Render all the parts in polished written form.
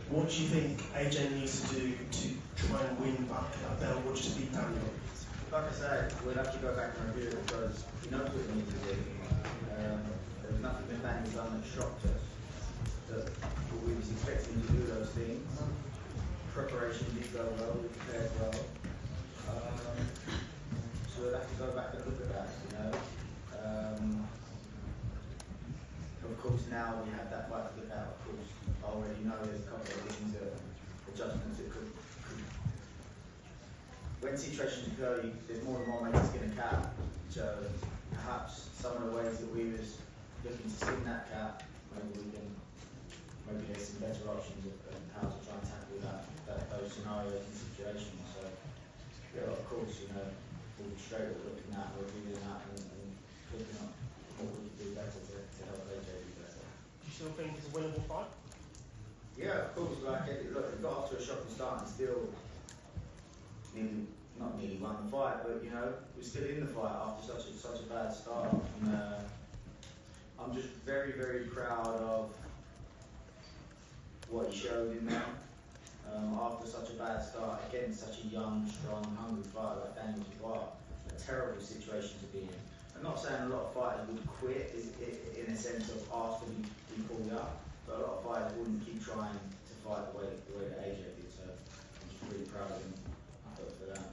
What do you think AJ needs to do to try and win back that belt or just beat Daniel? Like I said, we'll have to go back and review it because he knows what we need to do. There's nothing that Daniel's done that shocked us. That we was expecting to do those things. Preparation did go well, we prepared well. So we'll have to go back and look at that, you know. Of course, now we have that fight to look at. Of course, I already know there's a couple of things, adjustments that could. When situations occur, there's more than one way to skin a cat. So perhaps some of the ways that we was looking to skin that cat, maybe there's some better options of how to try and tackle those scenarios and situations. So yeah, of course, you know, we'll be straight at looking at, reviewing that and looking at what we can do better to help AJ do better. Do you still think it's a winnable fight? Yeah, of course. Like, look, it got off to a shocking start and still not nearly won the fight, but you know, we're still in the fight after such a bad start. And, I'm just very, very proud of what he showed in there. After such a bad start against such a young, strong, hungry fighter like Daniel Dubois, a terrible situation to be in. I'm not saying a lot of fighters would quit in a sense of after we pulled up, but a lot of fighters wouldn't keep trying to fight the way that AJ did. So I'm just really proud of him for that.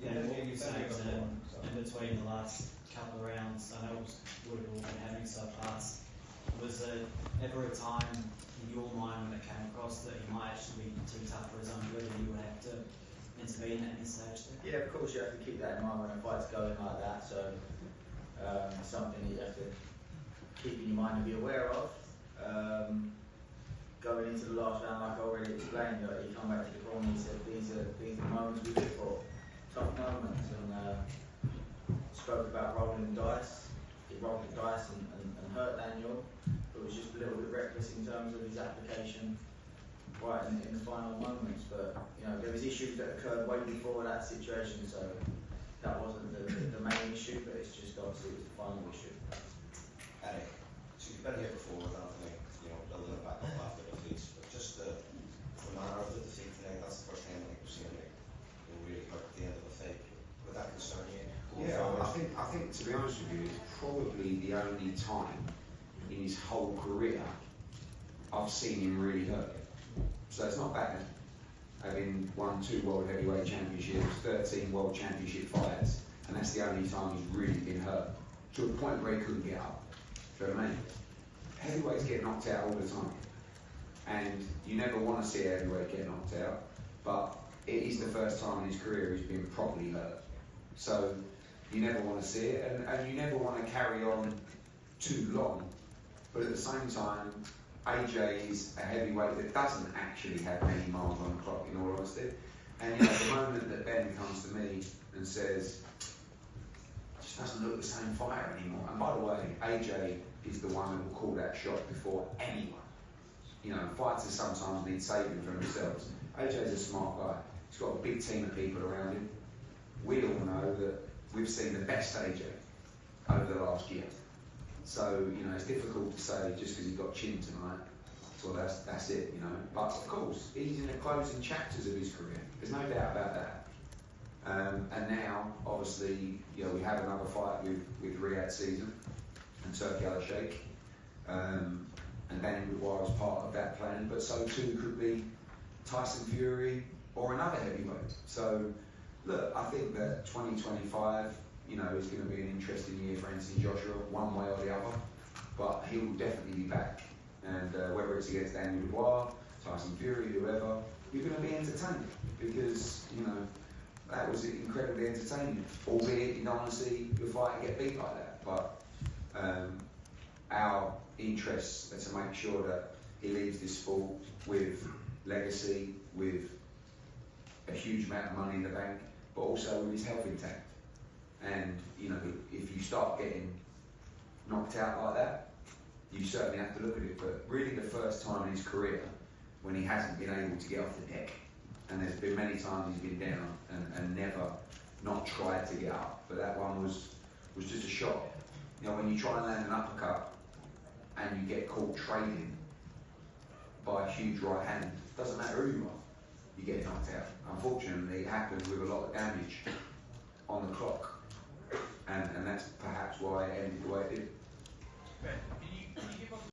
Yeah, what you saying in between the last couple of rounds, I know we've all been having so fast. Was there ever a time in your mind when it came across that he might actually be too tough for his own good and you would have to intervene at any stage there? Yeah, of course you have to keep that in mind when a fight's going like that. So something you have to keep in your mind and be aware of. Going into the last round, like I already explained, he come back to the corner and he said, these are the moments we live for, tough moments, and spoke about rolling the dice. He rolled the dice and hurt Daniel, but was just a little bit reckless in terms of his application right in the final moments. But you know, there was issues that occurred way before that situation, so that wasn't the main issue, but it's just obviously it was the final issue. Eric, so you've been here before with Anthony, you know, building it back up after the defeats, but just the manner of the defeat tonight, that's the first time I think we've seen him really hurt at the end of the fight. Would that concern you? Yeah, I think to be honest with you, it's probably the only time in his whole career I've seen him really hurt. So it's not bad. Having won 2 World Heavyweight Championships, 13 World Championship fights, and that's the only time he's really been hurt. To a point where he couldn't get up. Do you know what I mean? Heavyweights get knocked out all the time. And you never want to see a heavyweight get knocked out, but it is the first time in his career he's been properly hurt. So you never want to see it, and you never want to carry on too long. But at the same time, AJ is a heavyweight that doesn't actually have many miles on the clock, in all honesty. And you know, the moment that Ben comes to me and says, just doesn't look the same fighter anymore. And by the way, AJ is the one that will call that shot before anyone. You know, fighters sometimes need saving from themselves. AJ's a smart guy. He's got a big team of people around him. We all know that we've seen the best AJ over the last year. So, you know, it's difficult to say just because he got chin tonight, so that's it, you know. But of course, he's in the closing chapters of his career. There's no doubt about that. And now, obviously, you know, we have another fight with Riyadh Season and Turki Al-Sheikh. And Daniel Dubois was part of that plan, but so too could be Tyson Fury or another heavyweight. So, look, I think that 2025, you know, is going to be an interesting year for Anthony Joshua, one way or the other. But he will definitely be back. And whether it's against Daniel Dubois, Tyson Fury, whoever, you're going to be entertained because, you know, that was incredibly entertaining. Albeit you don't want to see your fighter get beat like that. But our interests are to make sure that he leaves this sport with legacy, with a huge amount of money in the bank, but also with his health intact. And, you know, if you start getting knocked out like that, you certainly have to look at it. But really the first time in his career when he hasn't been able to get off the deck. And there's been many times he's been down and never not tried to get up. But that one was just a shock. You know, when you try and land an uppercut and you get caught trading by a huge right hand. Doesn't matter who you are, you get knocked out. Unfortunately, it happens with a lot of damage on the clock, and that's perhaps why it ended the way it did. Ben, can you give us